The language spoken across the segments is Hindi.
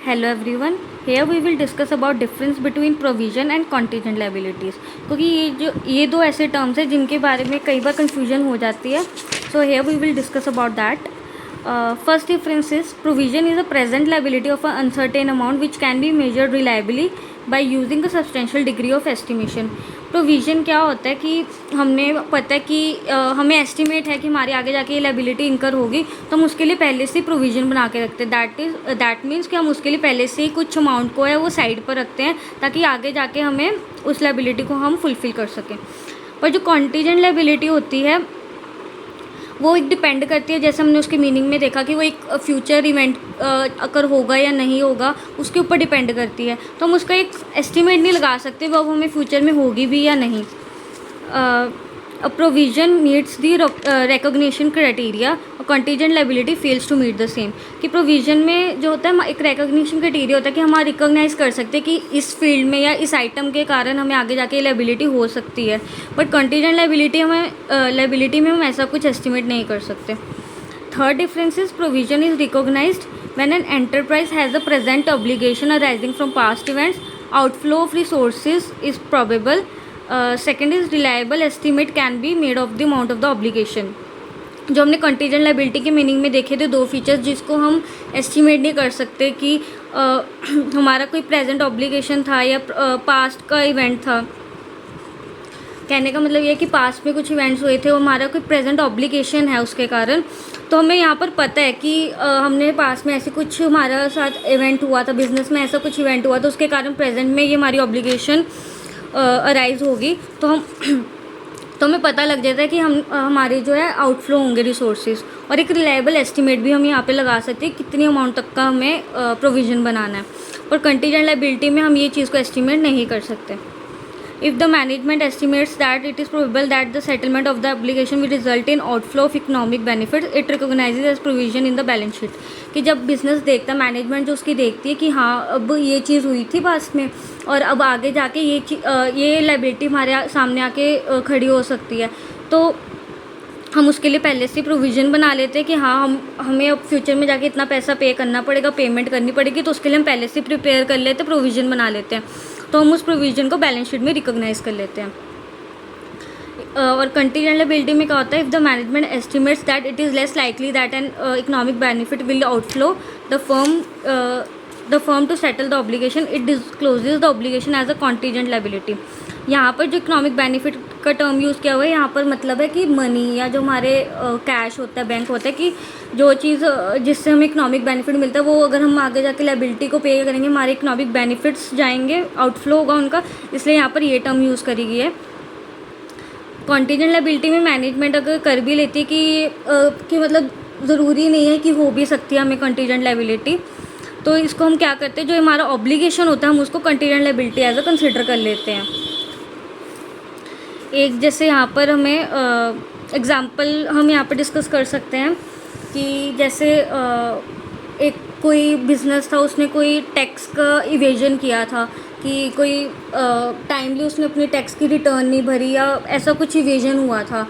Hello everyone, here we will discuss about difference between provision and contingent liabilities. क्योंकि ये दो ऐसे टर्म्स हैं जिनके बारे में कई बार कन्फ्यूजन हो जाती है। So here we will discuss about that. First difference is provision is a present liability of a uncertain amount which can be measured reliably by using a substantial degree of estimation. Provision क्या होता है कि हमने पता है कि हमें एस्टिमेट है कि हमारी आगे जाके ये लायबिलिटी इनकर होगी, तो हम उसके लिए पहले से प्रोविजन बना के रखते हैं। दैट मीन्स कि हम उसके लिए पहले से ही कुछ अमाउंट को है वो साइड पर रखते हैं ताकि आगे जाके हमें उस लायबिलिटी को हम फुलफ़िल कर सकें। पर जो कॉन्टीजेंट लायबिलिटी होती है वो एक डिपेंड करती है, जैसे हमने उसके मीनिंग में देखा कि वो एक फ्यूचर इवेंट अगर होगा या नहीं होगा उसके ऊपर डिपेंड करती है। तो हम उसका एक एस्टिमेट नहीं लगा सकते वो हमें फ्यूचर में होगी भी या नहीं। A provision meets the recognition criteria, contingent liability fails to meet the same. कि प्रोविजन में जो होता है एक रिकॉग्निशन क्राइटेरिया होता है कि हम रिकॉग्नाइज कर सकते हैं कि इस फील्ड में या इस आइटम के कारण हमें आगे जाके लायबिलिटी हो सकती है। बट कॉन्टीजेंट लायबिलिटी में हम ऐसा कुछ एस्टिमेट नहीं कर सकते। Third difference is provision is recognised when an enterprise has a present obligation arising from past events, outflow of resources is probable. Second is reliable estimate can be made of the amount of the obligation. जो हमने कंटीजेंट लायबिलिटी के मीनिंग में देखे थे दो फीचर्स जिसको हम एस्टिमेट नहीं कर सकते कि हमारा कोई प्रेजेंट ऑब्लिगेशन था या पास्ट का इवेंट था। कहने का मतलब ये कि पास्ट में कुछ इवेंट्स हुए थे वो हमारा कोई प्रेजेंट ऑब्लिगेशन है उसके कारण, तो हमें यहाँ पर पता है कि हमने पास्ट में ऐसे कुछ हमारा साथ इवेंट हुआ था, बिजनेस में ऐसा कुछ इवेंट हुआ तो उसके कारण प्रेजेंट में ये हमारी ऑब्लिगेशन अराइज होगी। तो हमें पता लग जाता है कि हमारे जो है आउटफ्लो होंगे रिसोर्सेज, और एक रिलायबल एस्टिमेट भी हम यहाँ पे लगा सकते हैं कितनी अमाउंट तक का हमें प्रोविज़न बनाना है। और कंटीजेंट लायबिलिटी में हम ये चीज़ को एस्टिमेट नहीं कर सकते। If the management estimates that it is probable that the settlement of the obligation will result in outflow of economic benefits, it recognizes as provision in the balance sheet। कि जब बिजनेस देखता है, मैनेजमेंट जो उसकी देखती है कि हाँ अब ये चीज़ हुई थी पास्ट में और अब आगे जाके ये लायबिलिटी हमारे सामने आके खड़ी हो सकती है, तो हम उसके लिए पहले से प्रोविज़न बना लेते हैं कि हाँ हमें अब फ्यूचर में जाके इतना पैसा पे करना पड़ेगा, पेमेंट करनी पड़ेगी, तो उसके लिए हम पहले से प्रिपेयर कर लेते हैं, प्रोविज़न बना लेते हैं, तो हम उस प्रोविज़न को बैलेंस शीट में रिकॉग्नाइज कर लेते हैं। और कंटीजेंट लायबिलिटी में क्या होता है, if the management estimates that it is less likely that an economic benefit will outflow the firm to settle the obligation, it discloses the obligation as a contingent liability. यहाँ पर जो इकोनॉमिक बेनिफिट का टर्म यूज़ किया हुआ है यहाँ पर मतलब है कि मनी या जो हमारे कैश होता है, बैंक होता है, कि जो चीज़ जिससे हमें इकोनॉमिक बेनिफिट मिलता है वो अगर हम आगे जाके लायबिलिटी को पे करेंगे हमारे इकोनॉमिक बेनिफिट्स जाएंगे, आउटफ्लो होगा उनका, इसलिए यहाँ पर ये टर्म यूज़ करी गई है। कॉन्टीजेंट लायबिलिटी में मैनेजमेंट अगर कर भी लेती है कि मतलब ज़रूरी नहीं है कि हो भी सकती है हमें कॉन्टीजेंट लायबिलिटी, तो इसको हम क्या करते हैं, जो हमारा ऑब्लिगेशन होता है हम उसको contingent liability as a consider कर लेते हैं। एक जैसे यहाँ पर हमें एग्ज़ाम्पल हम यहाँ पर डिस्कस कर सकते हैं कि जैसे एक कोई बिज़नेस था, उसने कोई टैक्स का इवेजन किया था कि कोई टाइमली उसने अपनी टैक्स की रिटर्न नहीं भरी या ऐसा कुछ इवेजन हुआ था,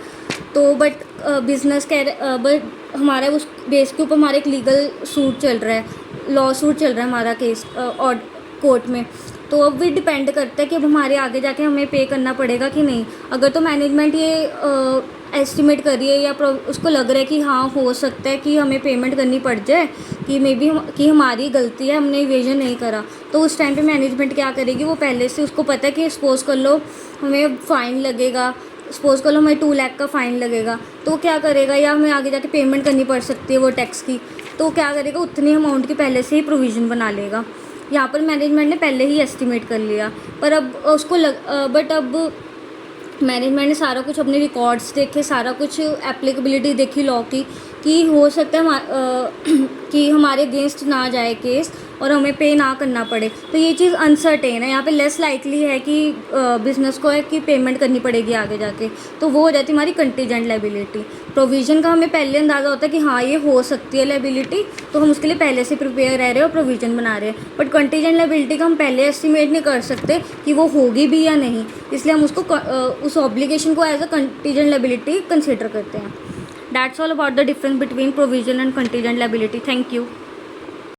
तो बट बिज़नेस बट हमारा उस बेस के ऊपर हमारा एक लीगल सूट चल रहा है, लॉ सूट चल रहा है हमारा केस और कोर्ट में, तो अब भी डिपेंड करता है कि अब हमारे आगे जाके हमें पे करना पड़ेगा कि नहीं। अगर तो मैनेजमेंट ये एस्टिमेट करिए या उसको लग रहा है कि हाँ हो सकता है कि हमें पेमेंट करनी पड़ जाए, कि मे बी कि हमारी गलती है, हमने इवेजन नहीं करा, तो उस टाइम पे मैनेजमेंट क्या करेगी, वो पहले से उसको पता है कि सपोज़ कर लो हमें फ़ाइन लगेगा, सपोज़ कर लो हमें 2 लाख का फ़ाइन लगेगा, तो क्या करेगा, या हमें आगे जाके पेमेंट करनी पड़ सकती है वो टैक्स की, तो क्या करेगा उतनी अमाउंट की पहले से ही प्रोविज़न बना लेगा। यहाँ पर मैनेजमेंट ने पहले ही एस्टिमेट कर लिया, पर अब उसको बट अब मैनेजमेंट ने सारा कुछ अपने रिकॉर्ड्स देखे, सारा कुछ एप्लीकेबिलिटी देखी लॉ की, कि हो सकता है कि हमारे अगेंस्ट ना जाए केस और हमें पे ना करना पड़े, तो ये चीज़ अनसर्टेन है। यहाँ पे लेस लाइकली है कि बिज़नेस को है कि पेमेंट करनी पड़ेगी आगे जाके, तो वो हो जाती है हमारी कंटीजेंट लायबिलिटी। प्रोविज़न का हमें पहले अंदाज़ा होता है कि हाँ ये हो सकती है लायबिलिटी, तो हम उसके लिए पहले से प्रिपेयर रह रहे हैं और प्रोविज़न बना रहे हैं। बट कंटीजेंट लायबिलिटी का हम पहले एस्टिमेट नहीं कर सकते कि वो होगी भी या नहीं, इसलिए हम उसको उस ऑब्लिगेशन को as a contingent liability consider करते हैं। That's all about the difference between provision and contingent liability. Thank you.